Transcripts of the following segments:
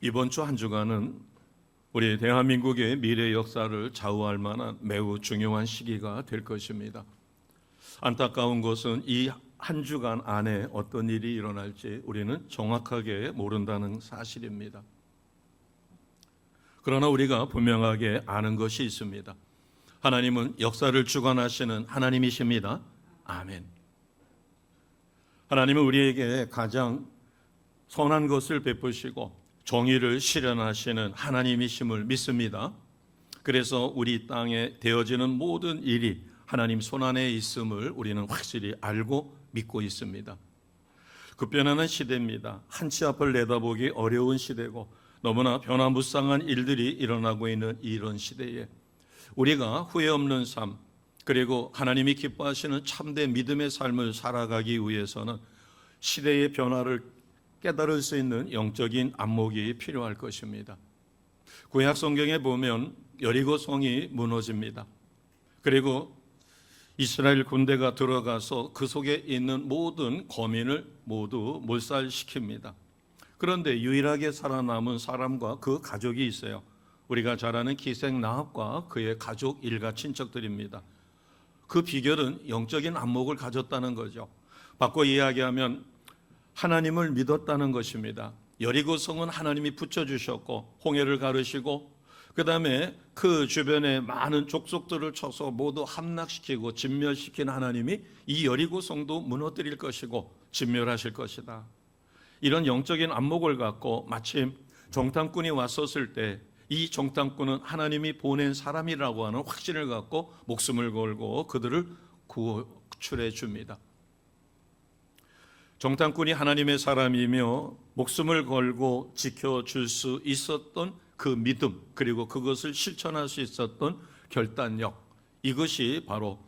이번 주 한 주간은 우리 대한민국의 미래 역사를 좌우할 만한 매우 중요한 시기가 될 것입니다. 안타까운 것은 이 한 주간 안에 어떤 일이 일어날지 우리는 정확하게 모른다는 사실입니다. 그러나 우리가 분명하게 아는 것이 있습니다. 하나님은 역사를 주관하시는 하나님이십니다. 아멘. 하나님은 우리에게 가장 선한 것을 베푸시고 정의를 실현하시는 하나님이심을 믿습니다. 그래서 우리 땅에 되어지는 모든 일이 하나님 손안에 있음을 우리는 확실히 알고 믿고 있습니다. 급변하는 시대입니다. 한치 앞을 내다보기 어려운 시대고 너무나 변화무쌍한 일들이 일어나고 있는 이런 시대에 우리가 후회 없는 삶, 그리고 하나님이 기뻐하시는 참된 믿음의 삶을 살아가기 위해서는 시대의 변화를 깨달을 수 있는 영적인 안목이 필요할 것입니다. 구약 성경에 보면 여리고 성이 무너집니다. 그리고 이스라엘 군대가 들어가서 그 속에 있는 모든 거민을 모두 몰살시킵니다. 그런데 유일하게 살아남은 사람과 그 가족이 있어요. 우리가 잘 아는 기생 나합과 그의 가족 일가 친척들입니다. 그 비결은 영적인 안목을 가졌다는 거죠. 바꿔 이야기하면 하나님을 믿었다는 것입니다. 여리고 성은 하나님이 붙여주셨고 홍해를 가르시고 그 다음에 그 주변에 많은 족속들을 쳐서 모두 함락시키고 진멸시킨 하나님이 이 여리고 성도 무너뜨릴 것이고 진멸하실 것이다. 이런 영적인 안목을 갖고 마침 정탐꾼이 왔었을 때 이 정탐꾼은 하나님이 보낸 사람이라고 하는 확신을 갖고 목숨을 걸고 그들을 구출해 줍니다. 정탐꾼이 하나님의 사람이며 목숨을 걸고 지켜줄 수 있었던 그 믿음, 그리고 그것을 실천할 수 있었던 결단력, 이것이 바로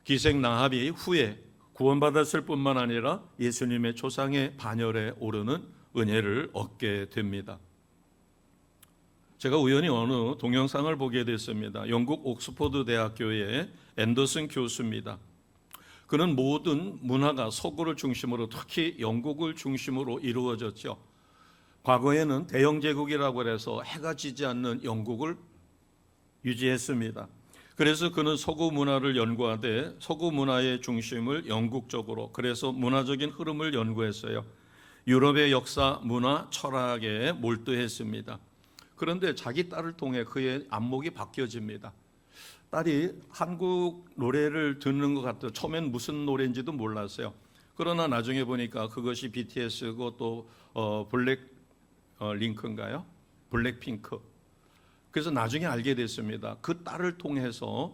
기생 나합이 후에 구원받았을 뿐만 아니라 예수님의 조상의 반열에 오르는 은혜를 얻게 됩니다. 제가 우연히 어느 동영상을 보게 됐습니다. 영국 옥스퍼드 대학교의 앤더슨 교수입니다. 그는 모든 문화가 서구를 중심으로, 특히 영국을 중심으로 이루어졌죠. 과거에는 대영제국이라고 해서 해가 지지 않는 영국을 유지했습니다. 그래서 그는 서구 문화를 연구하되 서구 문화의 중심을 영국 쪽으로, 그래서 문화적인 흐름을 연구했어요. 유럽의 역사, 문화, 철학에 몰두했습니다. 그런데 자기 딸을 통해 그의 안목이 바뀌어집니다. 딸이 한국 노래를 듣는 것 같아요. 처음엔 무슨 노래인지도 몰랐어요. 그러나 나중에 보니까 그것이 BTS고 또 링크인가요? 블랙핑크. 그래서 나중에 알게 됐습니다. 그 딸을 통해서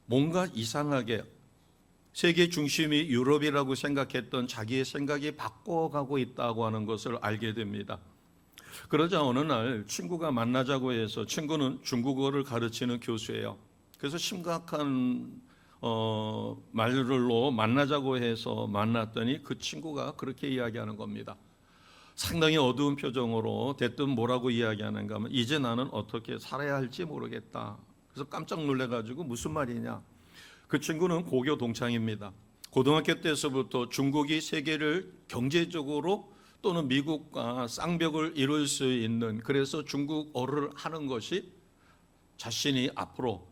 뭔가 이상하게 세계 중심이 유럽이라고 생각했던 자기의 생각이 바꿔가고 있다고 하는 것을 알게 됩니다. 그러자 어느 날 친구가 만나자고 해서, 친구는 중국어를 가르치는 교수예요. 그래서 심각한 말로 만나자고 해서 만났더니 그 친구가 그렇게 이야기하는 겁니다. 상당히 어두운 표정으로 대뜸 뭐라고 이야기하는가 하면, 이제 나는 어떻게 살아야 할지 모르겠다. 그래서 깜짝 놀래가지고 무슨 말이냐. 그 친구는 고교 동창입니다. 고등학교 때서부터 중국이 세계를 경제적으로 또는 미국과 쌍벽을 이룰 수 있는, 그래서 중국어를 하는 것이 자신이 앞으로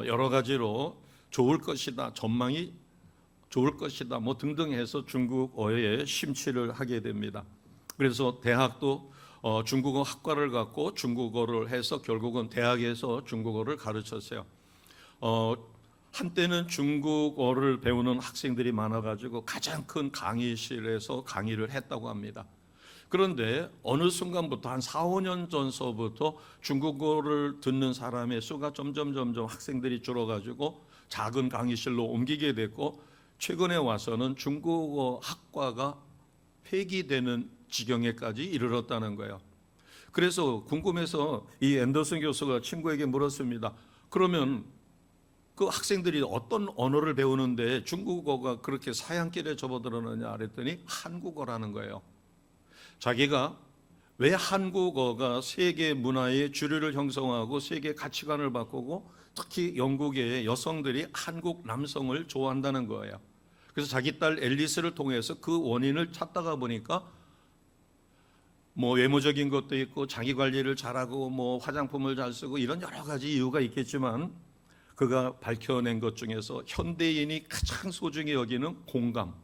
여러 가지로 좋을 것이다, 전망이 좋을 것이다, 뭐 등등 해서 중국어에 심취를 하게 됩니다. 그래서 대학도 중국어 학과를 갖고 중국어를 해서 결국은 대학에서 중국어를 가르쳤어요. 한때는 중국어를 배우는 학생들이 많아가지고 가장 큰 강의실에서 강의를 했다고 합니다. 그런데 어느 순간부터 한 4, 5년 전서부터 중국어를 듣는 사람의 수가 점점 학생들이 줄어가지고 작은 강의실로 옮기게 됐고, 최근에 와서는 중국어 학과가 폐기되는 지경에까지 이르렀다는 거예요. 그래서 궁금해서 이 앤더슨 교수가 친구에게 물었습니다. 그러면 그 학생들이 어떤 언어를 배우는데 중국어가 그렇게 사양길에 접어들었느냐 그랬더니 한국어라는 거예요. 자기가 왜 한국어가 세계 문화의 주류를 형성하고 세계 가치관을 바꾸고 특히 영국의 여성들이 한국 남성을 좋아한다는 거예요. 그래서 자기 딸 앨리스를 통해서 그 원인을 찾다가 보니까 뭐 외모적인 것도 있고 자기 관리를 잘하고 뭐 화장품을 잘 쓰고 이런 여러 가지 이유가 있겠지만 그가 밝혀낸 것 중에서 현대인이 가장 소중히 여기는 공감,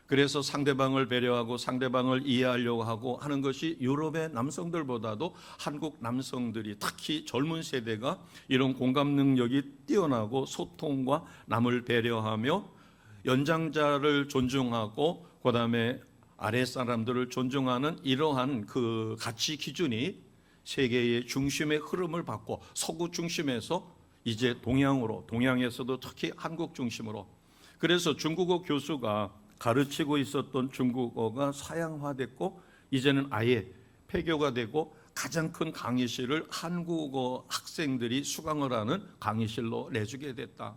그래서 상대방을 배려하고 상대방을 이해하려고 하고 하는 것이 유럽의 남성들보다도 한국 남성들이, 특히 젊은 세대가 이런 공감 능력이 뛰어나고 소통과 남을 배려하며 연장자를 존중하고 그다음에 아래 사람들을 존중하는 이러한 그 가치 기준이 세계의 중심의 흐름을 받고 서구 중심에서 이제 동양으로, 동양에서도 특히 한국 중심으로, 그래서 중국어 교수가 가르치고 있었던 중국어가 서양화됐고 이제는 아예 폐교가 되고 가장 큰 강의실을 한국어 학생들이 수강을 하는 강의실로 내주게 됐다.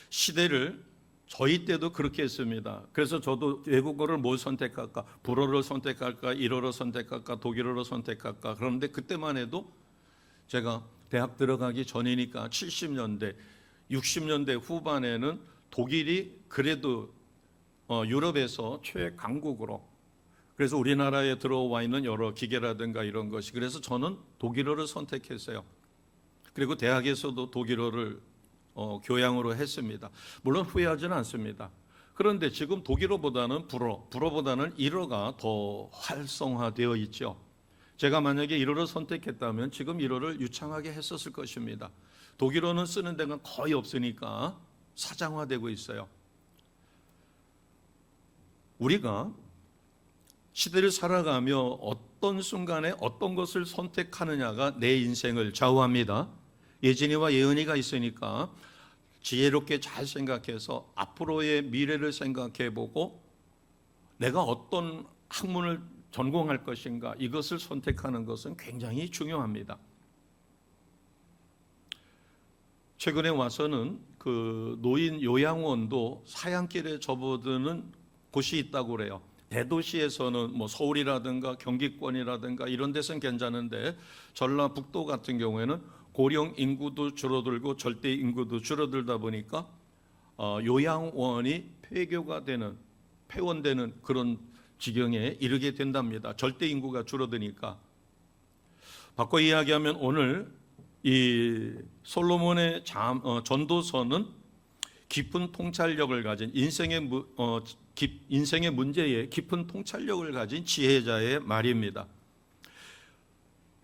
시대를 저희 때도 그렇게 했습니다. 그래서 저도 외국어를 뭘 선택할까? 불어를 선택할까? 일어를 선택할까? 독일어를 선택할까? 그런데 그때만 해도 제가 대학 들어가기 전이니까 70년대, 60년대 후반에는 독일이 그래도 유럽에서 최강국으로, 그래서 우리나라에 들어와 있는 여러 기계라든가 이런 것이, 그래서 저는 독일어를 선택했어요. 그리고 대학에서도 독일어를 교양으로 했습니다. 물론 후회하지는 않습니다. 그런데 지금 독일어보다는 불어보다는 일어가 더 활성화되어 있죠. 제가 만약에 일어를 선택했다면 지금 일어를 유창하게 했었을 것입니다. 독일어는 쓰는 데가 거의 없으니까 사장화되고 있어요. 우리가 시대를 살아가며 어떤 순간에 어떤 것을 선택하느냐가 내 인생을 좌우합니다. 예진이와 예은이가 있으니까 지혜롭게 잘 생각해서 앞으로의 미래를 생각해보고 내가 어떤 학문을 전공할 것인가, 이것을 선택하는 것은 굉장히 중요합니다. 최근에 와서는 그 노인 요양원도 사양길에 접어드는 곳이 있다고 그래요. 대도시에서는 뭐 서울이라든가 경기권이라든가 이런 데서는 괜찮은데 전라북도 같은 경우에는 고령 인구도 줄어들고 절대 인구도 줄어들다 보니까 요양원이 폐교가 되는, 폐원되는 그런 지경에 이르게 된답니다. 절대 인구가 줄어드니까. 바꿔 이야기하면 오늘 이 솔로몬의 전도서는 깊은 통찰력을 가진 인생의 문제에 깊은 통찰력을 가진 지혜자의 말입니다.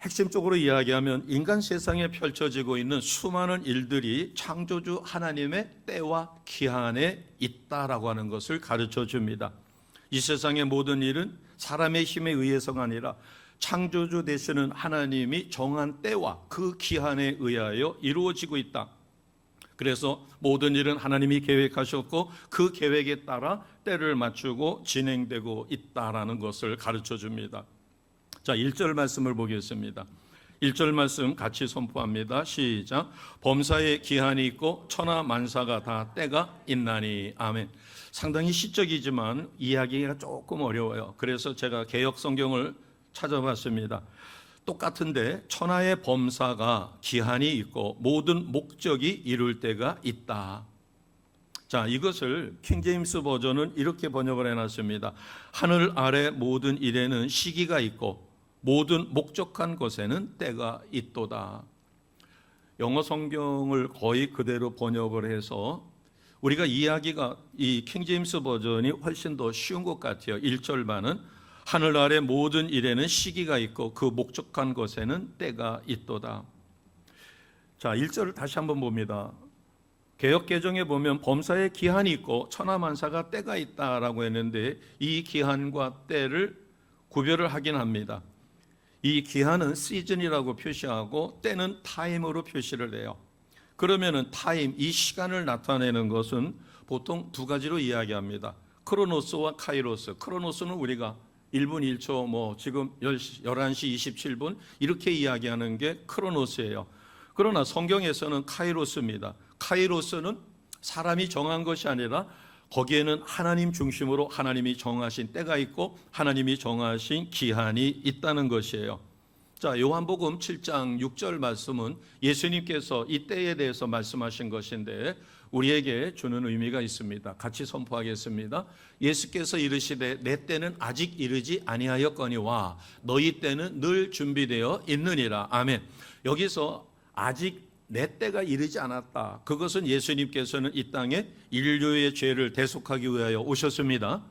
핵심적으로 이야기하면 인간 세상에 펼쳐지고 있는 수많은 일들이 창조주 하나님의 때와 기한에 있다라고 하는 것을 가르쳐 줍니다. 이 세상의 모든 일은 사람의 힘에 의해서가 아니라 창조주 되시는 하나님이 정한 때와 그 기한에 의하여 이루어지고 있다. 그래서 모든 일은 하나님이 계획하셨고 그 계획에 따라 때를 맞추고 진행되고 있다라는 것을 가르쳐 줍니다. 자, 1절 말씀을 보겠습니다. 1절 말씀 같이 선포합니다. 시작. 범사에 기한이 있고 천하 만사가 다 때가 있나니. 아멘. 상당히 시적이지만 이해하기가 조금 어려워요. 그래서 제가 개역 성경을 찾아봤습니다. 똑같은데 천하의 범사가 기한이 있고 모든 목적이 이룰 때가 있다. 자, 이것을 킹제임스 버전은 이렇게 번역을 해놨습니다. 하늘 아래 모든 일에는 시기가 있고 모든 목적한 것에는 때가 있도다. 영어 성경을 거의 그대로 번역을 해서 우리가 이해하기가 이 킹제임스 버전이 훨씬 더 쉬운 것 같아요. 1절만은 하늘 아래 모든 일에는 시기가 있고 그 목적한 것에는 때가 있도다. 자, 1절을 다시 한번 봅니다. 개역개정에 보면 범사에 기한이 있고 천하만사가 때가 있다라고 했는데 이 기한과 때를 구별을 하긴 합니다. 이 기한은 시즌이라고 표시하고 때는 타임으로 표시를 해요. 그러면은 타임, 이 시간을 나타내는 것은 보통 두 가지로 이야기합니다. 크로노스와 카이로스. 크로노스는 우리가 1분 1초, 뭐 지금 11시 27분 이렇게 이야기하는 게 크로노스예요. 그러나 성경에서는 카이로스입니다. 카이로스는 사람이 정한 것이 아니라 거기에는 하나님 중심으로 하나님이 정하신 때가 있고 하나님이 정하신 기한이 있다는 것이에요. 자, 요한복음 7장 6절 말씀은 예수님께서 이 때에 대해서 말씀하신 것인데 우리에게 주는 의미가 있습니다. 같이 선포하겠습니다. 예수께서 이르시되 내 때는 아직 이르지 아니하였거니와 너희 때는 늘 준비되어 있느니라. 아멘. 여기서 아직 내 때가 이르지 않았다. 그것은 예수님께서는 이 땅에 인류의 죄를 대속하기 위하여 오셨습니다.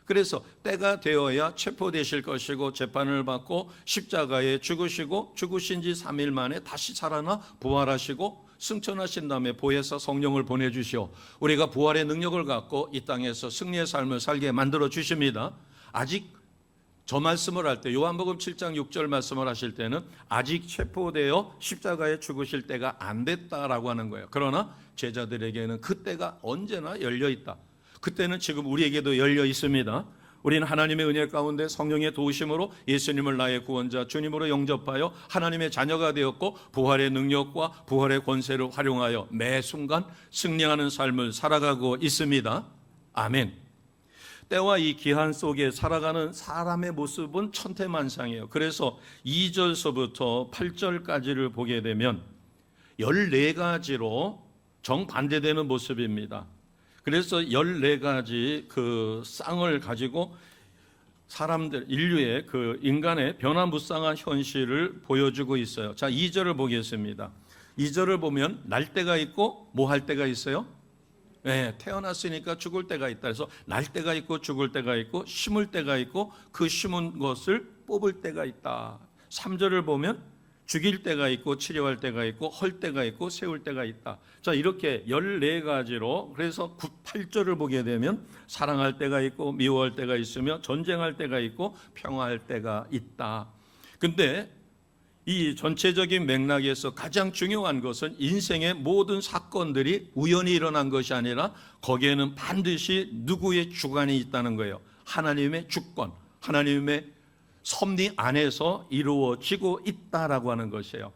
그래서 때가 되어야 체포되실 것이고 재판을 받고 십자가에 죽으시고 죽으신 지 3일 만에 다시 살아나 부활하시고 승천하신 다음에 보혜사 성령을 보내주시오 우리가 부활의 능력을 갖고 이 땅에서 승리의 삶을 살게 만들어 주십니다. 아직 저 말씀을 할 때 요한복음 7장 6절 말씀을 하실 때는 아직 체포되어 십자가에 죽으실 때가 안 됐다라고 하는 거예요. 그러나 제자들에게는 그 때가 언제나 열려 있다. 그때는 지금 우리에게도 열려 있습니다. 우리는 하나님의 은혜 가운데 성령의 도우심으로 예수님을 나의 구원자 주님으로 영접하여 하나님의 자녀가 되었고 부활의 능력과 부활의 권세를 활용하여 매 순간 승리하는 삶을 살아가고 있습니다. 아멘. 때와 이 기한 속에 살아가는 사람의 모습은 천태만상이에요. 그래서 2절서부터 8절까지를 보게 되면 14가지로 정반대되는 모습입니다. 그래서 14가지 그 쌍을 가지고 사람들, 인류의 그 인간의 변화무쌍한 현실을 보여주고 있어요. 자, 2절을 보겠습니다. 2절을 보면 날 때가 있고 뭐 할 때가 있어요? 네, 태어났으니까 죽을 때가 있다. 그래서 날 때가 있고 죽을 때가 있고 심을 때가 있고 그 심은 것을 뽑을 때가 있다. 3절을 보면 죽일 때가 있고 치료할 때가 있고 헐 때가 있고 세울 때가 있다. 자, 이렇게 14가지로 그래서 8절을 보게 되면 사랑할 때가 있고 미워할 때가 있으며 전쟁할 때가 있고 평화할 때가 있다. 근데 이 전체적인 맥락에서 가장 중요한 것은 인생의 모든 사건들이 우연히 일어난 것이 아니라 거기에는 반드시 누구의 주관이 있다는 거예요. 하나님의 주권, 하나님의 섭리 안에서 이루어지고 있다라고 하는 것이에요.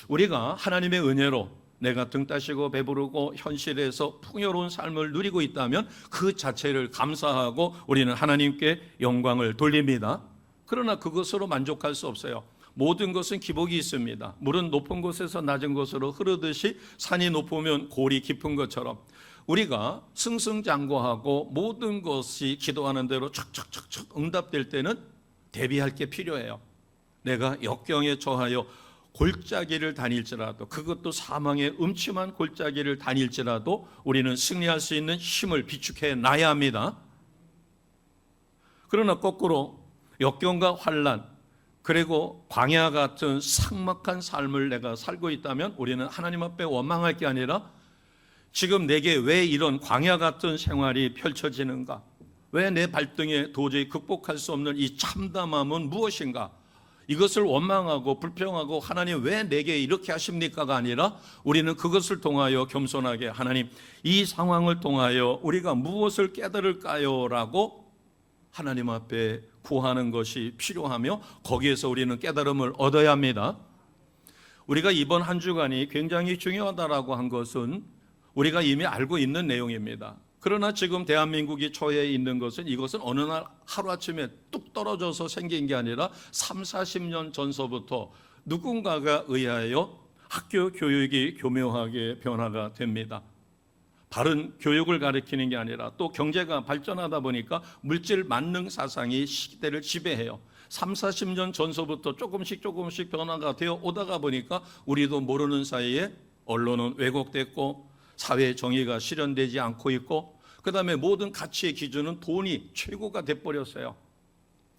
우리가 하나님의 은혜로 내가 등 따시고 배부르고 현실에서 풍요로운 삶을 누리고 있다면 그 자체를 감사하고 우리는 하나님께 영광을 돌립니다. 그러나 그것으로 만족할 수 없어요. 모든 것은 기복이 있습니다. 물은 높은 곳에서 낮은 곳으로 흐르듯이 산이 높으면 골이 깊은 것처럼 우리가 승승장구하고 모든 것이 기도하는 대로 척척척척 응답될 때는 대비할 게 필요해요. 내가 역경에 처하여 골짜기를 다닐지라도 그것도 사망의 음침한 골짜기를 다닐지라도 우리는 승리할 수 있는 힘을 비축해 놔야 합니다. 그러나 거꾸로 역경과 환난 그리고 광야 같은 삭막한 삶을 내가 살고 있다면 우리는 하나님 앞에 원망할 게 아니라 지금 내게 왜 이런 광야 같은 생활이 펼쳐지는가? 왜 내 발등에 도저히 극복할 수 없는 이 참담함은 무엇인가? 이것을 원망하고 불평하고 하나님 왜 내게 이렇게 하십니까가 아니라 우리는 그것을 통하여 겸손하게 하나님 이 상황을 통하여 우리가 무엇을 깨달을까요? 라고 하나님 앞에 구하는 것이 필요하며 거기에서 우리는 깨달음을 얻어야 합니다. 우리가 이번 한 주간이 굉장히 중요하다라고 한 것은 우리가 이미 알고 있는 내용입니다. 그러나 지금 대한민국이 처해 있는 것은 이것은 어느 날 하루아침에 뚝 떨어져서 생긴 게 아니라 3, 40년 전서부터 누군가가 의하여 학교 교육이 교묘하게 변화가 됩니다. 바른 교육을 가르치는 게 아니라 또 경제가 발전하다 보니까 물질 만능 사상이 시대를 지배해요. 3, 40년 전서부터 조금씩 변화가 되어 오다가 보니까 우리도 모르는 사이에 언론은 왜곡됐고 사회 정의가 실현되지 않고 있고 그 다음에 모든 가치의 기준은 돈이 최고가 돼버렸어요.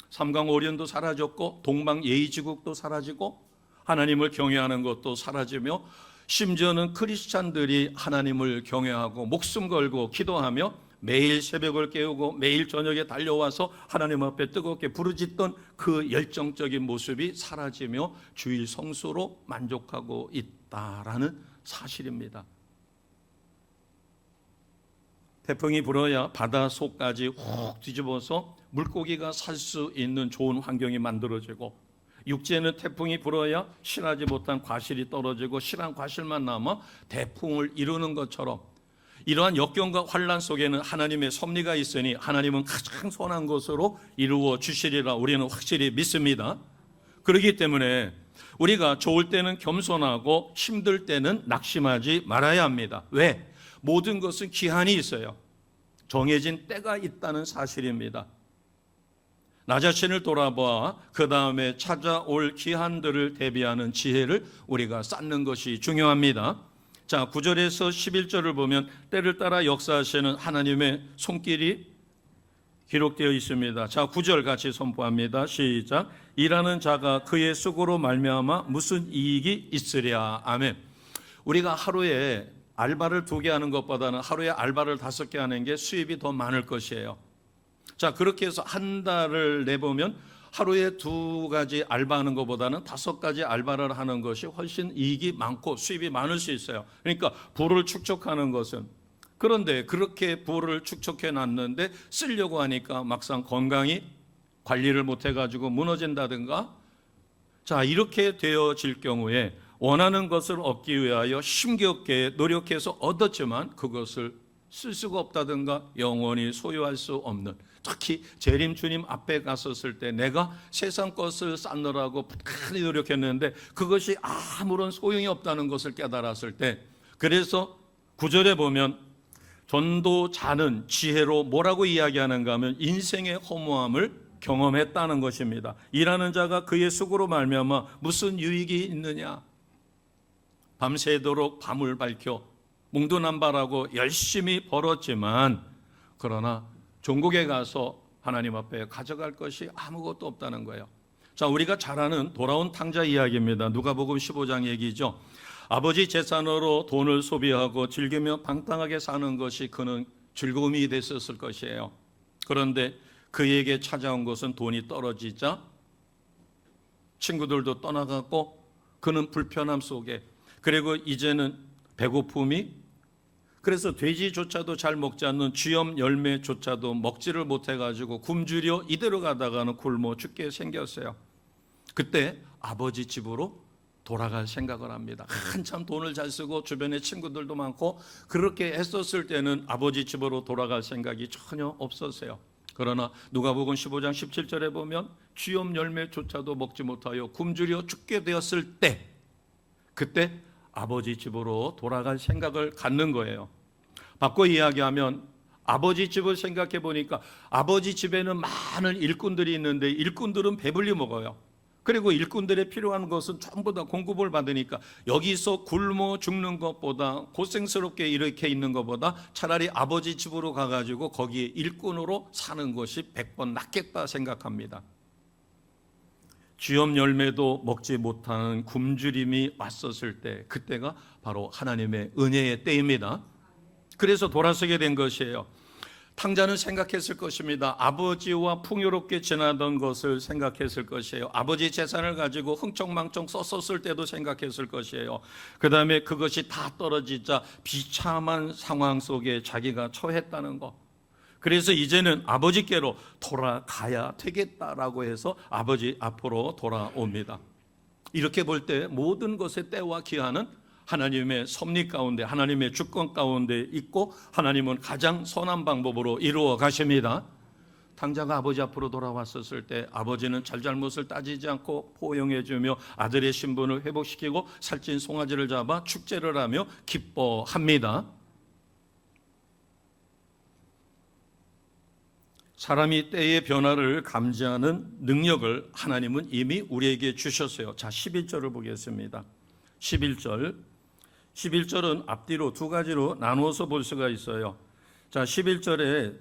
삼강오륜도 사라졌고 동방예의지국도 사라지고 하나님을 경외하는 것도 사라지며 심지어는 크리스찬들이 하나님을 경외하고 목숨 걸고 기도하며 매일 새벽을 깨우고 매일 저녁에 달려와서 하나님 앞에 뜨겁게 부르짖던 그 열정적인 모습이 사라지며 주일 성수로 만족하고 있다라는 사실입니다. 태풍이 불어야 바다 속까지 훅 뒤집어서 물고기가 살 수 있는 좋은 환경이 만들어지고 육지에는 태풍이 불어야 실하지 못한 과실이 떨어지고 실한 과실만 남아 대풍을 이루는 것처럼 이러한 역경과 환난 속에는 하나님의 섭리가 있으니 하나님은 가장 선한 것으로 이루어 주시리라 우리는 확실히 믿습니다. 그렇기 때문에 우리가 좋을 때는 겸손하고 힘들 때는 낙심하지 말아야 합니다. 왜? 모든 것은 기한이 있어요. 정해진 때가 있다는 사실입니다. 나 자신을 돌아보아 그 다음에 찾아올 기한들을 대비하는 지혜를 우리가 쌓는 것이 중요합니다. 자, 9절에서 11절을 보면 때를 따라 역사하시는 하나님의 손길이 기록되어 있습니다. 자, 9절 같이 선포합니다. 시작. 일하는 자가 그의 수고로 말미암아 무슨 이익이 있으랴. 아멘. 우리가 하루에 알바를 2개 하는 것보다는 하루에 알바를 5개 하는 게 수입이 더 많을 것이에요. 자, 그렇게 해서 한 달을 내보면 하루에 2가지 알바하는 것보다는 5가지 알바를 하는 것이 훨씬 이익이 많고 수입이 많을 수 있어요. 그러니까 부를 축적하는 것은, 그런데 그렇게 부를 축적해 놨는데 쓰려고 하니까 막상 건강이 관리를 못해 가지고 무너진다든가, 자, 이렇게 되어질 경우에 원하는 것을 얻기 위하여 힘겹게 노력해서 얻었지만 그것을 쓸 수가 없다든가 영원히 소유할 수 없는, 특히 재림 주님 앞에 갔었을 때 내가 세상 것을 쌓느라고 부단히 노력했는데 그것이 아무런 소용이 없다는 것을 깨달았을 때, 그래서 9절에 보면 전도자는 지혜로 뭐라고 이야기하는가 하면 인생의 허무함을 경험했다는 것입니다. 일하는 자가 그의 수고로 말미암아 무슨 유익이 있느냐. 밤새도록 밤을 밝혀 몽두남발하고 열심히 벌었지만 그러나 종국에 가서 하나님 앞에 가져갈 것이 아무것도 없다는 거예요. 자, 우리가 잘 아는 돌아온 탕자 이야기입니다. 누가복음 15장 얘기죠. 아버지 재산으로 돈을 소비하고 즐기며 방탕하게 사는 것이 그는 즐거움이 됐었을 것이에요. 그런데 그에게 찾아온 것은 돈이 떨어지자 친구들도 떠나갔고 그는 불편함 속에, 그리고 이제는 배고픔이, 그래서 돼지조차도 잘 먹지 않는 쥐염 열매조차도 먹지를 못해가지고 굶주려 이대로 가다가는 굶어 죽게 생겼어요. 그때 아버지 집으로 돌아갈 생각을 합니다. 한참 돈을 잘 쓰고 주변에 친구들도 많고 그렇게 했었을 때는 아버지 집으로 돌아갈 생각이 전혀 없었어요. 그러나 누가복음 15장 17절에 보면 쥐염 열매조차도 먹지 못하여 굶주려 죽게 되었을 때, 그때 아버지 집으로 돌아갈 생각을 갖는 거예요. 바꿔 이야기하면 아버지 집을 생각해 보니까 아버지 집에는 많은 일꾼들이 있는데 일꾼들은 배불리 먹어요. 그리고 일꾼들의 필요한 것은 전부 다 공급을 받으니까 여기서 굶어 죽는 것보다, 고생스럽게 이렇게 있는 것보다 차라리 아버지 집으로 가가지고 거기에 일꾼으로 사는 것이 100번 낫겠다 생각합니다. 쥐염 열매도 먹지 못하는 굶주림이 왔었을 때, 그때가 바로 하나님의 은혜의 때입니다. 그래서 돌아서게 된 것이에요. 탕자는 생각했을 것입니다. 아버지와 풍요롭게 지나던 것을 생각했을 것이에요. 아버지 재산을 가지고 흥청망청 썼었을 때도 생각했을 것이에요. 그 다음에 그것이 다 떨어지자 비참한 상황 속에 자기가 처했다는 것. 그래서 이제는 아버지께로 돌아가야 되겠다라고 해서 아버지 앞으로 돌아옵니다. 이렇게 볼 때 모든 것의 때와 기한은 하나님의 섭리 가운데, 하나님의 주권 가운데 있고 하나님은 가장 선한 방법으로 이루어 가십니다. 탕자가 아버지 앞으로 돌아왔었을 때 아버지는 잘잘못을 따지지 않고 포용해주며 아들의 신분을 회복시키고 살찐 송아지를 잡아 축제를 하며 기뻐합니다. 사람이 때의 변화를 감지하는 능력을 하나님은 이미 우리에게 주셨어요. 자, 11절을 보겠습니다. 11절은 앞뒤로 2가지로 나누어서 볼 수가 있어요. 자, 11절에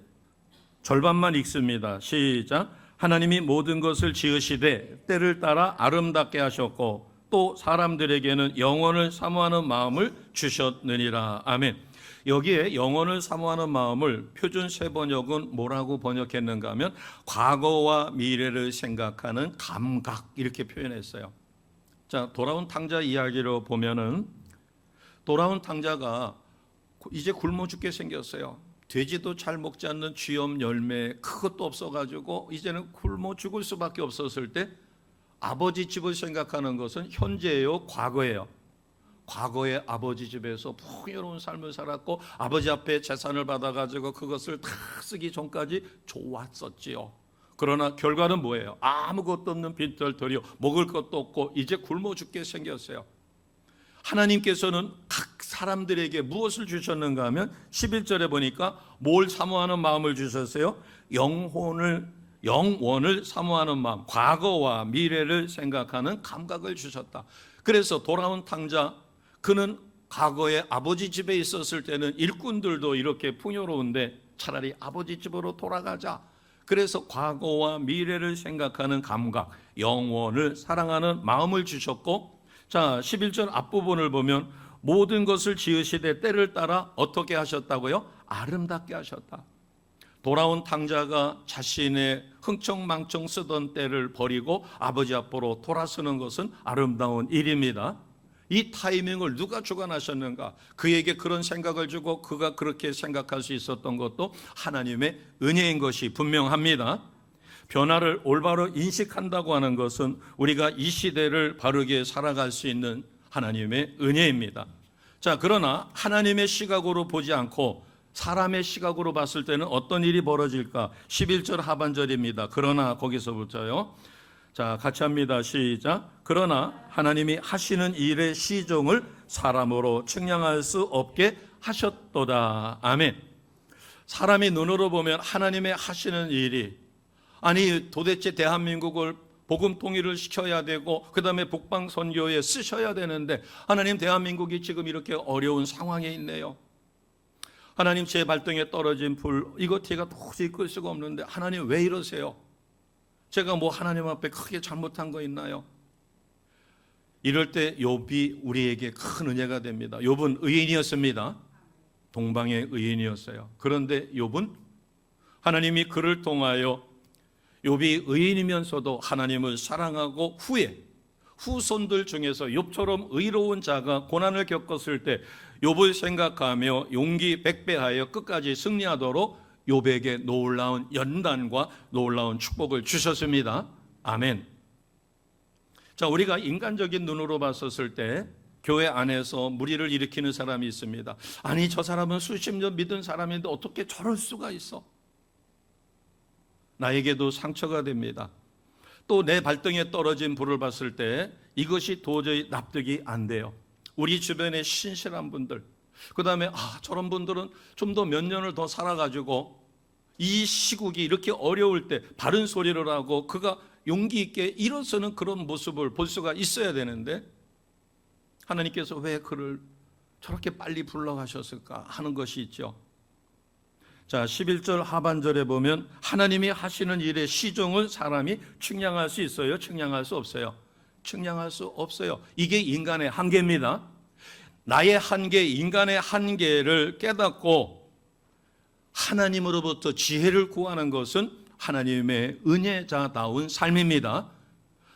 절반만 읽습니다. 시작. 하나님이 모든 것을 지으시되 때를 따라 아름답게 하셨고 또 사람들에게는 영원을 사모하는 마음을 주셨느니라. 아멘. 여기에 영원을 사모하는 마음을 표준 세번역은 뭐라고 번역했는가 하면 과거와 미래를 생각하는 감각, 이렇게 표현했어요. 자, 돌아온 탕자 이야기로 보면은 돌아온 탕자가 이제 굶어 죽게 생겼어요. 돼지도 잘 먹지 않는 쥐염 열매 그것도 없어가지고 이제는 굶어 죽을 수밖에 없었을 때 아버지 집을 생각하는 것은 현재예요, 과거예요. 과거에 아버지 집에서 풍요로운 삶을 살았고 아버지 앞에 재산을 받아가지고 그것을 다 쓰기 전까지 좋았었지요. 그러나 결과는 뭐예요? 아무것도 없는 빈털터리요, 먹을 것도 없고 이제 굶어 죽게 생겼어요. 하나님께서는 각 사람들에게 무엇을 주셨는가 하면 11절에 보니까 뭘 사모하는 마음을 주셨어요? 영원을 사모하는 마음, 과거와 미래를 생각하는 감각을 주셨다. 그래서 돌아온 탕자, 그는 과거에 아버지 집에 있었을 때는 일꾼들도 이렇게 풍요로운데 차라리 아버지 집으로 돌아가자. 그래서 과거와 미래를 생각하는 감각, 영원을 사랑하는 마음을 주셨고, 자 11절 앞부분을 보면 모든 것을 지으시되 때를 따라 어떻게 하셨다고요? 아름답게 하셨다. 돌아온 탕자가 자신의 흥청망청 쓰던 때를 버리고 아버지 앞으로 돌아서는 것은 아름다운 일입니다. 이 타이밍을 누가 주관하셨는가? 그에게 그런 생각을 주고 그가 그렇게 생각할 수 있었던 것도 하나님의 은혜인 것이 분명합니다. 변화를 올바로 인식한다고 하는 것은 우리가 이 시대를 바르게 살아갈 수 있는 하나님의 은혜입니다. 자, 그러나 하나님의 시각으로 보지 않고 사람의 시각으로 봤을 때는 어떤 일이 벌어질까? 11절 하반절입니다. 그러나 거기서부터요. 자, 같이 합니다. 시작. 그러나 하나님이 하시는 일의 시종을 사람으로 측량할 수 없게 하셨도다. 아멘. 사람이 눈으로 보면 하나님의 하시는 일이, 아니 도대체 대한민국을 복음 통일을 시켜야 되고 그 다음에 북방 선교에 쓰셔야 되는데 하나님 대한민국이 지금 이렇게 어려운 상황에 있네요. 하나님 제 발등에 떨어진 불, 이거 제가 도저히 끌 수가 없는데 하나님 왜 이러세요? 제가 뭐 하나님 앞에 크게 잘못한 거 있나요? 이럴 때 욥이 우리에게 큰 은혜가 됩니다. 욥은 의인이었습니다. 동방의 의인이었어요. 그런데 욥은 하나님이 그를 통하여 욥이 의인이면서도 하나님을 사랑하고 후손들 중에서 욥처럼 의로운 자가 고난을 겪었을 때 욥을 생각하며 용기 백배하여 끝까지 승리하도록 욥에게 놀라운 연단과 놀라운 축복을 주셨습니다. 아멘. 자, 우리가 인간적인 눈으로 봤었을 때 교회 안에서 무리를 일으키는 사람이 있습니다. 아니 저 사람은 수십 년 믿은 사람인데 어떻게 저럴 수가 있어? 나에게도 상처가 됩니다. 또 내 발등에 떨어진 불을 봤을 때 이것이 도저히 납득이 안 돼요. 우리 주변에 신실한 분들, 그 다음에 저런 분들은 좀 더 몇 년을 더 살아가지고 이 시국이 이렇게 어려울 때 바른 소리를 하고 그가 용기 있게 일어서는 그런 모습을 볼 수가 있어야 되는데 하나님께서 왜 그를 저렇게 빨리 불러가셨을까 하는 것이 있죠. 자, 11절 하반절에 보면 하나님이 하시는 일의 시종을 사람이 측량할 수 있어요? 측량할 수 없어요? 측량할 수 없어요. 이게 인간의 한계입니다. 나의 한계, 인간의 한계를 깨닫고 하나님으로부터 지혜를 구하는 것은 하나님의 은혜자다운 삶입니다.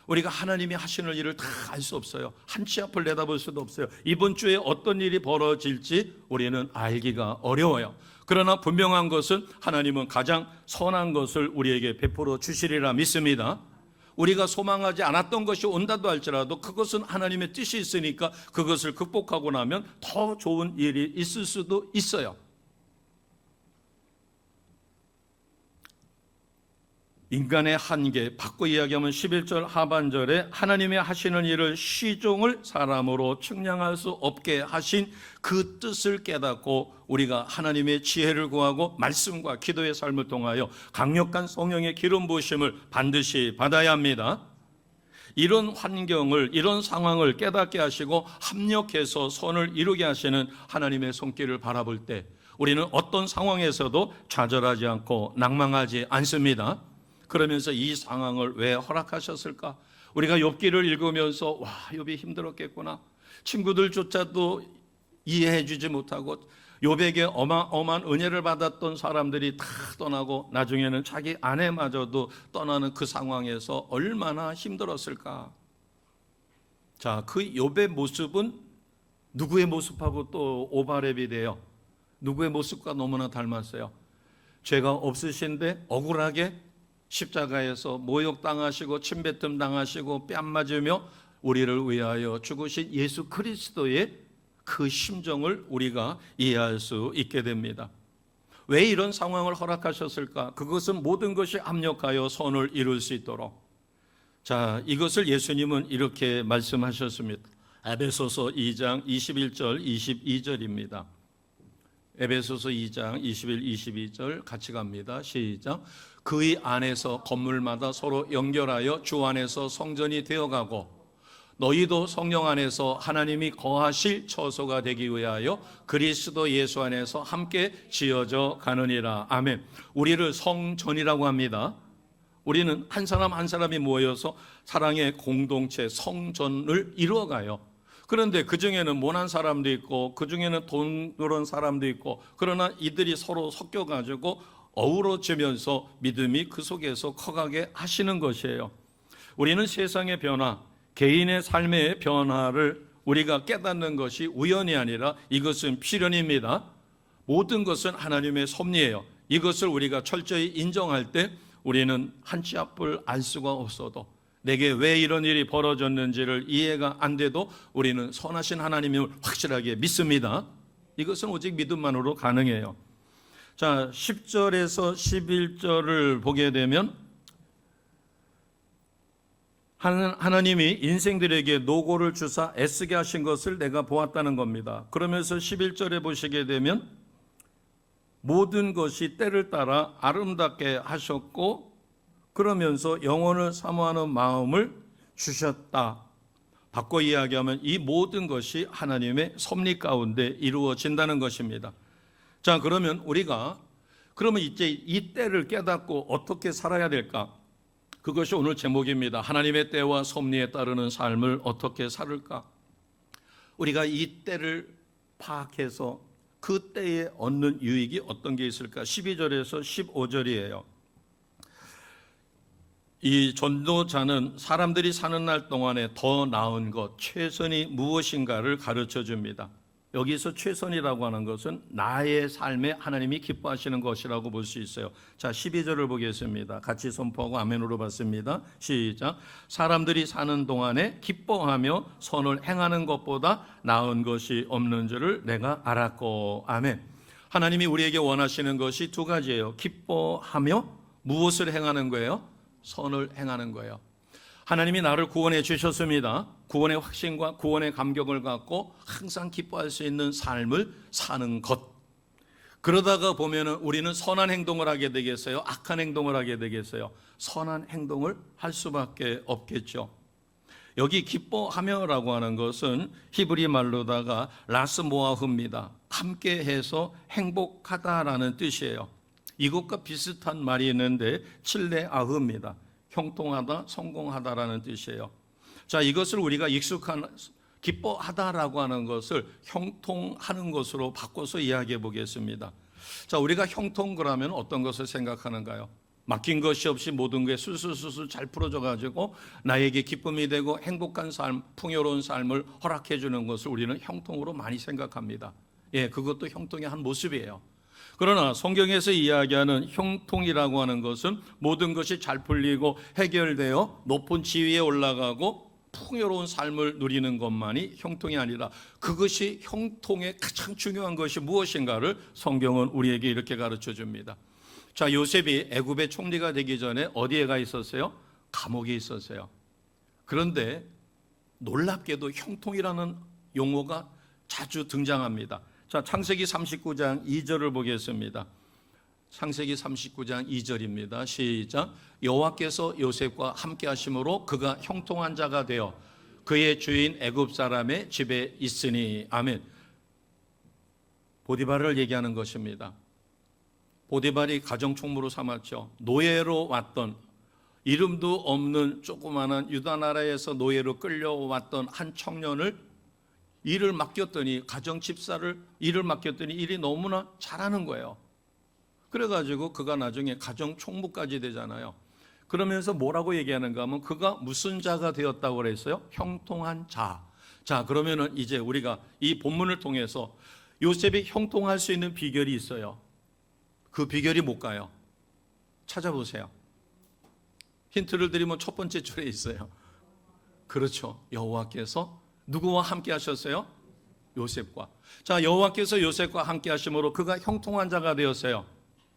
우리가 하나님이 하시는 일을 다 알 수 없어요. 한 치 앞을 내다볼 수도 없어요. 이번 주에 어떤 일이 벌어질지 우리는 알기가 어려워요. 그러나 분명한 것은 하나님은 가장 선한 것을 우리에게 베풀어 주시리라 믿습니다. 우리가 소망하지 않았던 것이 온다도 할지라도 그것은 하나님의 뜻이 있으니까 그것을 극복하고 나면 더 좋은 일이 있을 수도 있어요. 인간의 한계, 바꿔 이야기하면 11절 하반절에 하나님의 하시는 일을 시종을 사람으로 측량할 수 없게 하신 그 뜻을 깨닫고 우리가 하나님의 지혜를 구하고 말씀과 기도의 삶을 통하여 강력한 성령의 기름 부으심을 반드시 받아야 합니다. 이런 환경을, 이런 상황을 깨닫게 하시고 합력해서 선을 이루게 하시는 하나님의 손길을 바라볼 때 우리는 어떤 상황에서도 좌절하지 않고 낭망하지 않습니다. 그러면서 이 상황을 왜 허락하셨을까? 우리가 욥기를 읽으면서 와, 욥이 힘들었겠구나. 친구들조차도 이해해 주지 못하고 욥에게 어마어마한 은혜를 받았던 사람들이 다 떠나고 나중에는 자기 아내마저도 떠나는 그 상황에서 얼마나 힘들었을까? 자, 그 욥의 모습은 누구의 모습하고 또 오버랩이 돼요? 누구의 모습과 너무나 닮았어요. 죄가 없으신데 억울하게 십자가에서 모욕당하시고 침뱉음 당하시고 뺨 맞으며 우리를 위하여 죽으신 예수 그리스도의 그 심정을 우리가 이해할 수 있게 됩니다. 왜 이런 상황을 허락하셨을까? 그것은 모든 것이 합력하여 선을 이룰 수 있도록. 자, 이것을 예수님은 이렇게 말씀하셨습니다. 에베소서 2장 21절 22절입니다. 에베소서 2장 21, 22절 같이 갑니다. 시작. 그의 안에서 건물마다 서로 연결하여 주 안에서 성전이 되어가고 너희도 성령 안에서 하나님이 거하실 처소가 되기 위하여 그리스도 예수 안에서 함께 지어져 가느니라. 아멘. 우리를 성전이라고 합니다. 우리는 한 사람 한 사람이 모여서 사랑의 공동체 성전을 이루어가요. 그런데 그 중에는 모난 사람도 있고 그 중에는 돈 그런 사람도 있고, 그러나 이들이 서로 섞여가지고 어우러지면서 믿음이 그 속에서 커가게 하시는 것이에요. 우리는 세상의 변화, 개인의 삶의 변화를 우리가 깨닫는 것이 우연이 아니라 이것은 필연입니다. 모든 것은 하나님의 섭리예요. 이것을 우리가 철저히 인정할 때 우리는 한 치 앞을 알 수가 없어도, 내게 왜 이런 일이 벌어졌는지를 이해가 안 돼도 우리는 선하신 하나님을 확실하게 믿습니다. 이것은 오직 믿음만으로 가능해요. 자, 10절에서 11절을 보게 되면 하나님이 인생들에게 노고를 주사 애쓰게 하신 것을 내가 보았다는 겁니다. 그러면서 11절에 보시게 되면 모든 것이 때를 따라 아름답게 하셨고 그러면서 영혼을 사모하는 마음을 주셨다. 바꿔 이야기하면 이 모든 것이 하나님의 섭리 가운데 이루어진다는 것입니다. 자, 그러면 그러면 이제 이 때를 깨닫고 어떻게 살아야 될까? 그것이 오늘 제목입니다. 하나님의 때와 섭리에 따르는 삶을 어떻게 살을까? 우리가 이 때를 파악해서 그 때에 얻는 유익이 어떤 게 있을까? 12절에서 15절이에요. 이 전도자는 사람들이 사는 날 동안에 더 나은 것, 최선이 무엇인가를 가르쳐 줍니다. 여기서 최선이라고 하는 것은 나의 삶에 하나님이 기뻐하시는 것이라고 볼 수 있어요. 자, 12절을 보겠습니다. 같이 선포하고 아멘으로 받습니다. 시작. 사람들이 사는 동안에 기뻐하며 선을 행하는 것보다 나은 것이 없는 줄을 내가 알았고. 아멘. 하나님이 우리에게 원하시는 것이 두 가지예요. 기뻐하며 무엇을 행하는 거예요? 선을 행하는 거예요. 하나님이 나를 구원해 주셨습니다. 구원의 확신과 구원의 감격을 갖고 항상 기뻐할 수 있는 삶을 사는 것. 그러다가 보면은 우리는 선한 행동을 하게 되겠어요? 악한 행동을 하게 되겠어요? 선한 행동을 할 수밖에 없겠죠. 여기 기뻐하며라고 하는 것은 히브리 말로다가 라스모아흐입니다. 함께해서 행복하다라는 뜻이에요. 이것과 비슷한 말이 있는데 칠레아흐입니다. 형통하다, 성공하다라는 뜻이에요. 자, 이것을 우리가 기뻐하다라고 하는 것을 형통하는 것으로 바꿔서 이야기해 보겠습니다. 자, 우리가 형통 그러면 어떤 것을 생각하는가요? 맡긴 것이 없이 모든 게 술술술술 잘 풀어져 가지고 나에게 기쁨이 되고 행복한 삶, 풍요로운 삶을 허락해 주는 것을 우리는 형통으로 많이 생각합니다. 예, 그것도 형통의 한 모습이에요. 그러나 성경에서 이야기하는 형통이라고 하는 것은 모든 것이 잘 풀리고 해결되어 높은 지위에 올라가고 풍요로운 삶을 누리는 것만이 형통이 아니라 그것이 형통의 가장 중요한 것이 무엇인가를 성경은 우리에게 이렇게 가르쳐 줍니다. 자, 요셉이 애굽의 총리가 되기 전에 어디에 가 있었어요? 감옥에 있었어요. 그런데 놀랍게도 형통이라는 용어가 자주 등장합니다. 자, 창세기 39장 2절을 보겠습니다. 창세기 39장 2절입니다. 시작. 여호와께서 요셉과 함께 하심으로 그가 형통한 자가 되어 그의 주인 애굽 사람의 집에 있으니. 아멘. 보디발을 얘기하는 것입니다. 보디발이 가정총무로 삼았죠. 노예로 왔던, 이름도 없는 조그마한 유다 나라에서 노예로 끌려왔던 한 청년을 일을 맡겼더니, 가정 집사를 일을 맡겼더니 일이 너무나 잘하는 거예요. 그래가지고 그가 나중에 가정 총무까지 되잖아요. 그러면서 뭐라고 얘기하는가 하면 그가 무슨 자가 되었다고 그랬어요? 형통한 자. 자, 그러면은 이제 우리가 이 본문을 통해서 요셉이 형통할 수 있는 비결이 있어요. 그 비결이 뭘까요? 찾아보세요. 힌트를 드리면 첫 번째 줄에 있어요. 그렇죠. 여호와께서 누구와 함께 하셨어요? 요셉과. 자, 여호와께서 요셉과 함께 하심으로 그가 형통한 자가 되었어요.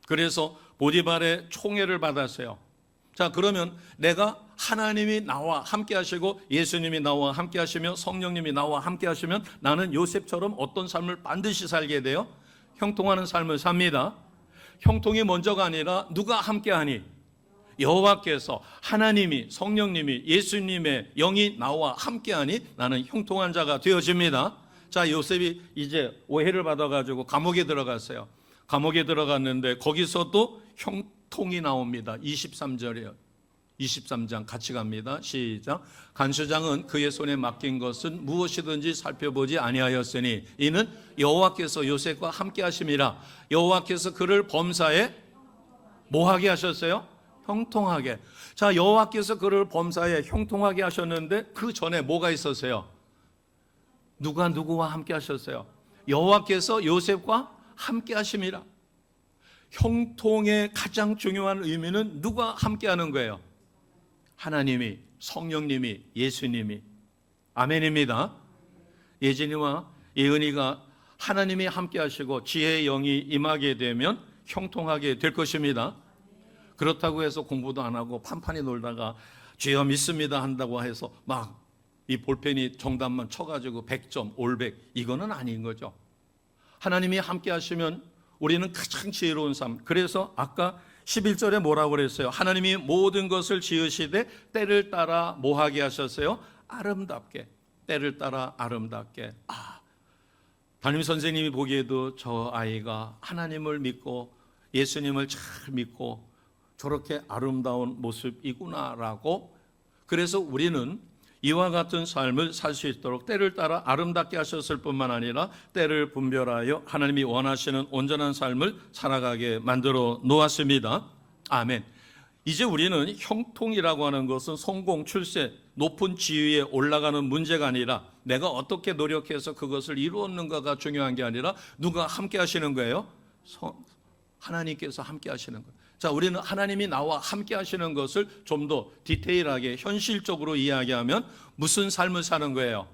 그래서 보디발의 총애를 받았어요. 자, 그러면 내가 하나님이 나와 함께 하시고 예수님이 나와 함께 하시며 성령님이 나와 함께 하시면 나는 요셉처럼 어떤 삶을 반드시 살게 돼요? 형통하는 삶을 삽니다. 형통이 먼저가 아니라 누가 함께 하니? 여호와께서, 하나님이, 성령님이, 예수님의 영이 나와 함께 하니 나는 형통한 자가 되어집니다. 자, 요셉이 이제 오해를 받아가지고 감옥에 들어갔어요. 감옥에 들어갔는데 거기서도 형통이 나옵니다. 23절이에요. 23장 같이 갑니다. 시작. 간수장은 그의 손에 맡긴 것은 무엇이든지 살펴보지 아니하였으니 이는 여호와께서 요셉과 함께 하심이라. 여호와께서 그를 범사에 뭐하게 하셨어요? 형통하게. 자, 여호와께서 그를 범사에 형통하게 하셨는데 그 전에 뭐가 있었어요? 누가 누구와 함께 하셨어요? 여호와께서 요셉과 함께 하심이라. 형통의 가장 중요한 의미는 누가 함께 하는 거예요? 하나님이, 성령님이, 예수님이. 아멘입니다. 예진이와 예은이가 하나님이 함께 하시고 지혜의 영이 임하게 되면 형통하게 될 것입니다. 그렇다고 해서 공부도 안 하고 판판히 놀다가 주여 믿습니다 한다고 해서 막 이 볼펜이 정답만 쳐가지고 100점, 올백, 이거는 아닌 거죠. 하나님이 함께 하시면 우리는 가장 지혜로운 삶. 그래서 아까 11절에 뭐라고 그랬어요? 하나님이 모든 것을 지으시되 때를 따라 뭐하게 하셨어요? 아름답게. 때를 따라 아름답게. 담임 선생님이 보기에도 저 아이가 하나님을 믿고 예수님을 잘 믿고 저렇게 아름다운 모습이구나라고. 그래서 우리는 이와 같은 삶을 살 수 있도록 때를 따라 아름답게 하셨을 뿐만 아니라 때를 분별하여 하나님이 원하시는 온전한 삶을 살아가게 만들어 놓았습니다. 아멘. 이제 우리는 형통이라고 하는 것은 성공, 출세, 높은 지위에 올라가는 문제가 아니라 내가 어떻게 노력해서 그것을 이루었는가가 중요한 게 아니라 누가 함께 하시는 거예요? 하나님께서 함께 하시는 거예요. 자, 우리는 하나님이 나와 함께 하시는 것을 좀 더 디테일하게 현실적으로 이야기하면 무슨 삶을 사는 거예요?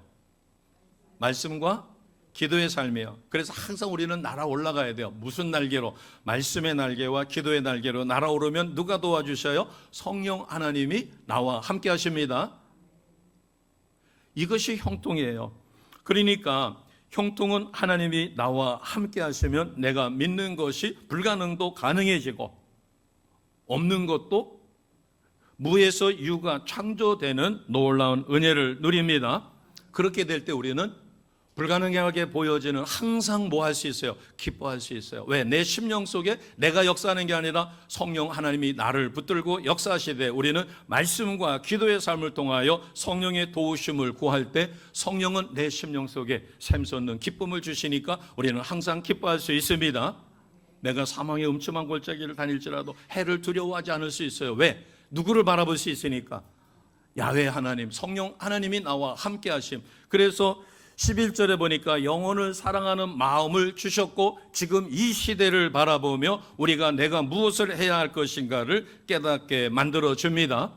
말씀과 기도의 삶이에요. 그래서 항상 우리는 날아 올라가야 돼요. 무슨 날개로? 말씀의 날개와 기도의 날개로 날아오르면 누가 도와주셔요? 성령 하나님이 나와 함께 하십니다. 이것이 형통이에요. 그러니까 형통은 하나님이 나와 함께 하시면 내가 믿는 것이 불가능도 가능해지고 없는 것도 무에서 유가 창조되는 놀라운 은혜를 누립니다. 그렇게 될 때 우리는 불가능하게 보여지는 항상 뭐 할 수 있어요? 기뻐할 수 있어요. 왜? 내 심령 속에 내가 역사하는 게 아니라 성령 하나님이 나를 붙들고 역사하시되 우리는 말씀과 기도의 삶을 통하여 성령의 도우심을 구할 때 성령은 내 심령 속에 샘솟는 기쁨을 주시니까 우리는 항상 기뻐할 수 있습니다. 내가 사망의 음침한 골짜기를 다닐지라도 해를 두려워하지 않을 수 있어요. 왜? 누구를 바라볼 수 있으니까. 야훼 하나님, 성령 하나님이 나와 함께 하심. 그래서 11절에 보니까 영혼을 사랑하는 마음을 주셨고 지금 이 시대를 바라보며 우리가 내가 무엇을 해야 할 것인가를 깨닫게 만들어줍니다.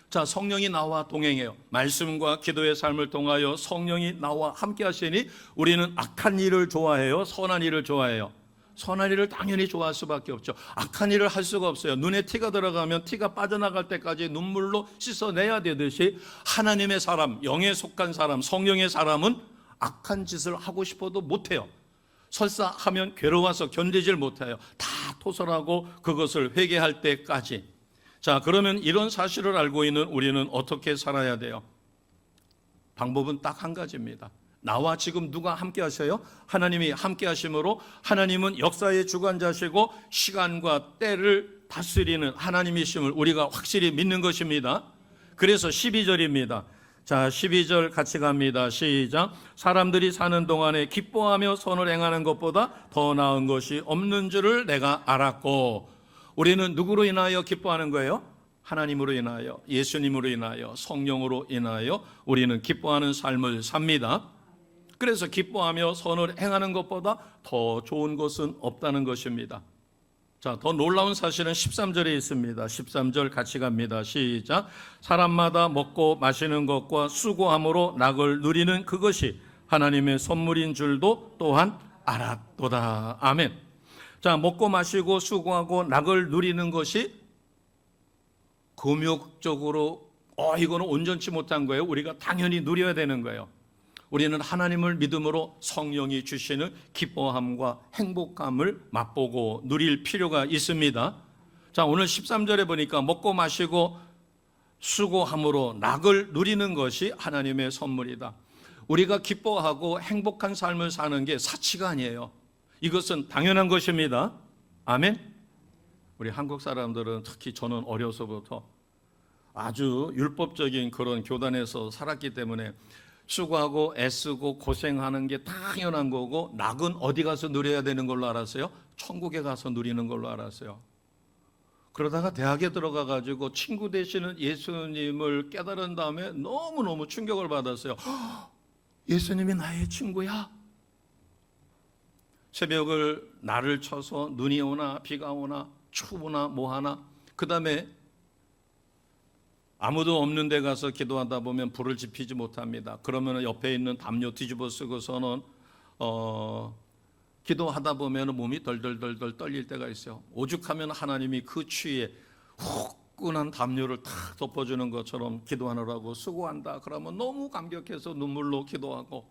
자, 성령이 나와 동행해요. 말씀과 기도의 삶을 통하여 성령이 나와 함께 하시니 우리는 악한 일을 좋아해요? 선한 일을 좋아해요? 선한 일을 당연히 좋아할 수밖에 없죠. 악한 일을 할 수가 없어요. 눈에 티가 들어가면 티가 빠져나갈 때까지 눈물로 씻어내야 되듯이 하나님의 사람, 영에 속한 사람, 성령의 사람은 악한 짓을 하고 싶어도 못해요. 설사 하면 괴로워서 견디질 못해요. 다 토설하고 그것을 회개할 때까지. 자, 그러면 이런 사실을 알고 있는 우리는 어떻게 살아야 돼요? 방법은 딱 한 가지입니다. 나와 지금 누가 함께 하셔요? 하나님이 함께 하심으로 하나님은 역사의 주관자시고 시간과 때를 다스리는 하나님이심을 우리가 확실히 믿는 것입니다. 그래서 12절입니다. 자, 12절 같이 갑니다. 시작. 사람들이 사는 동안에 기뻐하며 선을 행하는 것보다 더 나은 것이 없는 줄을 내가 알았고. 우리는 누구로 인하여 기뻐하는 거예요? 하나님으로 인하여, 예수님으로 인하여, 성령으로 인하여 우리는 기뻐하는 삶을 삽니다. 그래서 기뻐하며 선을 행하는 것보다 더 좋은 것은 없다는 것입니다. 자, 더 놀라운 사실은 13절에 있습니다. 13절 같이 갑니다. 시작. 사람마다 먹고 마시는 것과 수고함으로 낙을 누리는 그것이 하나님의 선물인 줄도 또한 알았도다. 아멘. 자, 먹고 마시고 수고하고 낙을 누리는 것이 금욕적으로 이거는 온전치 못한 거예요. 우리가 당연히 누려야 되는 거예요. 우리는 하나님을 믿음으로 성령이 주시는 기뻐함과 행복감을 맛보고 누릴 필요가 있습니다. 자, 오늘 13절에 보니까 먹고 마시고 수고함으로 낙을 누리는 것이 하나님의 선물이다. 우리가 기뻐하고 행복한 삶을 사는 게 사치가 아니에요. 이것은 당연한 것입니다. 아멘. 우리 한국 사람들은 특히 저는 어려서부터 아주 율법적인 그런 교단에서 살았기 때문에 수고하고 애쓰고 고생하는 게 당연한 거고, 낙은 어디 가서 누려야 되는 걸로 알았어요? 천국에 가서 누리는 걸로 알았어요. 그러다가 대학에 들어가 가지고 친구 되시는 예수님을 깨달은 다음에 너무너무 충격을 받았어요. 예수님이 나의 친구야? 새벽을 날을 쳐서 눈이 오나 비가 오나 추우나 뭐하나, 그 다음에 아무도 없는 데 가서 기도하다 보면 불을 지피지 못합니다. 그러면 옆에 있는 담요 뒤집어 쓰고서는 기도하다 보면 몸이 덜덜덜덜 떨릴 때가 있어요. 오죽하면 하나님이 그 추위에 후끈한 담요를 탁 덮어주는 것처럼 기도하느라고 수고한다 그러면 너무 감격해서 눈물로 기도하고,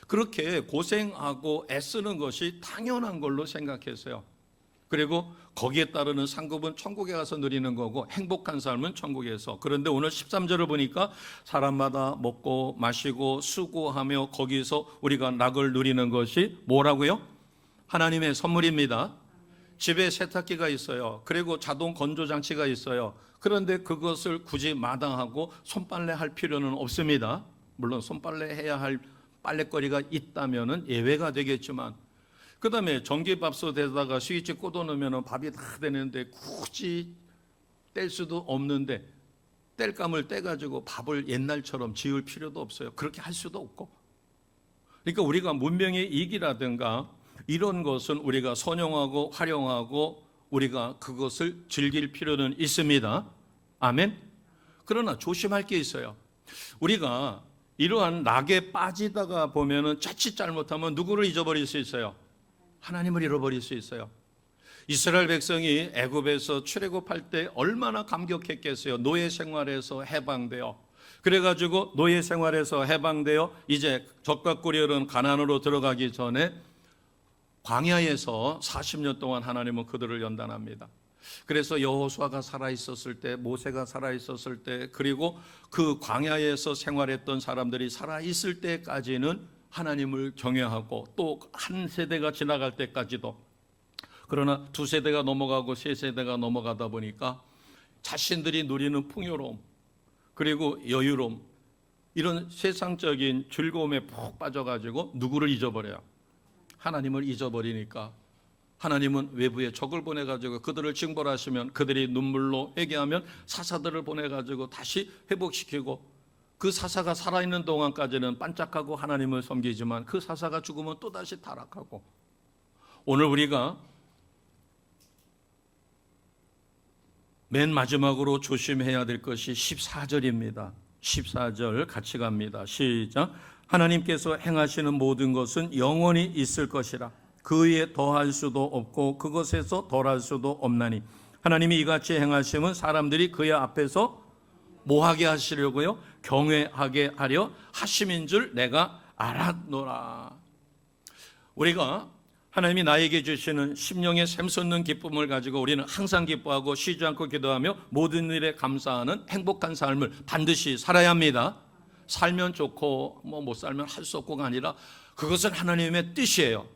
그렇게 고생하고 애쓰는 것이 당연한 걸로 생각했어요. 그리고 거기에 따르는 상급은 천국에 가서 누리는 거고, 행복한 삶은 천국에서. 그런데 오늘 13절을 보니까 사람마다 먹고 마시고 수고하며 거기서 우리가 낙을 누리는 것이 뭐라고요? 하나님의 선물입니다. 집에 세탁기가 있어요. 그리고 자동 건조 장치가 있어요. 그런데 그것을 굳이 마다하고 손빨래 할 필요는 없습니다. 물론 손빨래 해야 할 빨래거리가 있다면 예외가 되겠지만, 그 다음에 전기밥솥에다가 스위치 꽂아놓으면 밥이 다 되는데 굳이 뗄 수도 없는데 뗄감을 떼가지고 밥을 옛날처럼 지을 필요도 없어요. 그렇게 할 수도 없고. 그러니까 우리가 문명의 이기라든가 이런 것은 우리가 선용하고 활용하고 우리가 그것을 즐길 필요는 있습니다. 아멘. 그러나 조심할 게 있어요. 우리가 이러한 낙에 빠지다가 보면은 자칫 잘못하면 누구를 잊어버릴 수 있어요? 하나님을 잃어버릴 수 있어요. 이스라엘 백성이 애굽에서 출애굽할 때 얼마나 감격했겠어요. 노예 생활에서 해방되어, 그래가지고 노예 생활에서 해방되어 이제 적과 꿀이는 가나안으로 들어가기 전에 광야에서 40년 동안 하나님은 그들을 연단합니다. 그래서 여호수아가 살아있었을 때, 모세가 살아있었을 때, 그리고 그 광야에서 생활했던 사람들이 살아있을 때까지는 하나님을 경외하고, 또 한 세대가 지나갈 때까지도. 그러나 두 세대가 넘어가고 세 세대가 넘어가다 보니까 자신들이 누리는 풍요로움 그리고 여유로움, 이런 세상적인 즐거움에 푹 빠져가지고 누구를 잊어버려요? 하나님을 잊어버리니까 하나님은 외부에 적을 보내가지고 그들을 징벌하시면 그들이 눈물로 회개하면 사사들을 보내가지고 다시 회복시키고, 그 사사가 살아있는 동안까지는 반짝하고 하나님을 섬기지만 그 사사가 죽으면 또다시 타락하고. 오늘 우리가 맨 마지막으로 조심해야 될 것이 14절입니다. 14절 같이 갑니다. 시작. 하나님께서 행하시는 모든 것은 영원히 있을 것이라. 그 위에 더할 수도 없고 그것에서 덜할 수도 없나니. 하나님이 이같이 행하심은 사람들이 그의 앞에서 뭐하게 하시려고요? 경외하게 하려 하심인 줄 내가 알았노라. 우리가 하나님이 나에게 주시는 심령의 샘솟는 기쁨을 가지고 우리는 항상 기뻐하고 쉬지 않고 기도하며 모든 일에 감사하는 행복한 삶을 반드시 살아야 합니다. 살면 좋고 못 살면 할 수 없고가 아니라 그것은 하나님의 뜻이에요.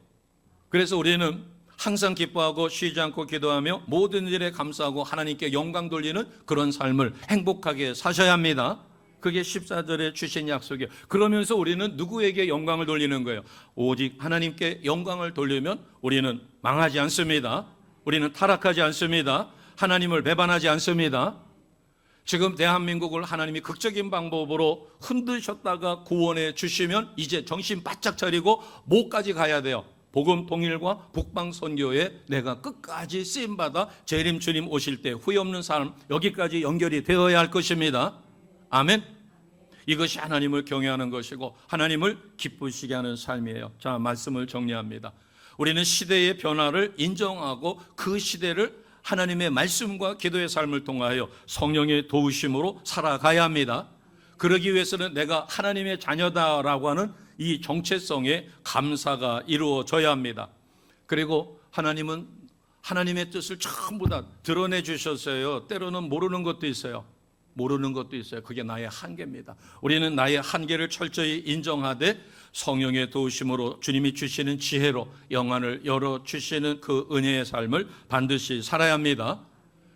그래서 우리는 항상 기뻐하고 쉬지 않고 기도하며 모든 일에 감사하고 하나님께 영광 돌리는 그런 삶을 행복하게 사셔야 합니다. 그게 14절에 주신 약속이에요. 그러면서 우리는 누구에게 영광을 돌리는 거예요? 오직 하나님께 영광을 돌리면 우리는 망하지 않습니다. 우리는 타락하지 않습니다. 하나님을 배반하지 않습니다. 지금 대한민국을 하나님이 극적인 방법으로 흔드셨다가 구원해 주시면 이제 정신 바짝 차리고 뭐까지 가야 돼요? 복음 통일과 북방 선교에 내가 끝까지 쓰임받아 재림 주님 오실 때 후회 없는 삶, 여기까지 연결이 되어야 할 것입니다. 아멘. 이것이 하나님을 경외하는 것이고 하나님을 기쁘시게 하는 삶이에요. 자, 말씀을 정리합니다. 우리는 시대의 변화를 인정하고 그 시대를 하나님의 말씀과 기도의 삶을 통하여 성령의 도우심으로 살아가야 합니다. 그러기 위해서는 내가 하나님의 자녀다라고 하는 이 정체성에 감사가 이루어져야 합니다. 그리고 하나님은 하나님의 뜻을 전부 다 드러내 주셨어요. 때로는 모르는 것도 있어요. 모르는 것도 있어요. 그게 나의 한계입니다. 우리는 나의 한계를 철저히 인정하되 성령의 도우심으로 주님이 주시는 지혜로 영안을 열어주시는 그 은혜의 삶을 반드시 살아야 합니다.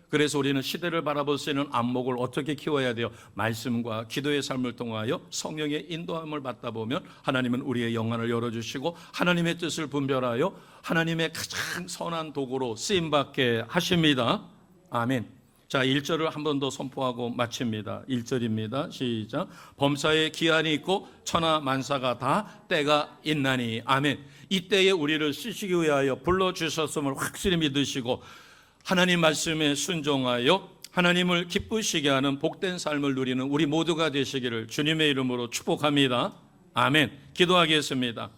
그래서 우리는 시대를 바라볼 수 있는 안목을 어떻게 키워야 돼요? 말씀과 기도의 삶을 통하여 성령의 인도함을 받다 보면 하나님은 우리의 영안을 열어주시고 하나님의 뜻을 분별하여 하나님의 가장 선한 도구로 쓰임받게 하십니다. 아멘. 자, 1절을 한 번 더 선포하고 마칩니다. 1절입니다. 시작. 범사에 기한이 있고 천하 만사가 다 때가 있나니. 아멘. 이 때에 우리를 쓰시기 위하여 불러주셨음을 확실히 믿으시고 하나님 말씀에 순종하여 하나님을 기쁘시게 하는 복된 삶을 누리는 우리 모두가 되시기를 주님의 이름으로 축복합니다. 아멘. 기도하겠습니다.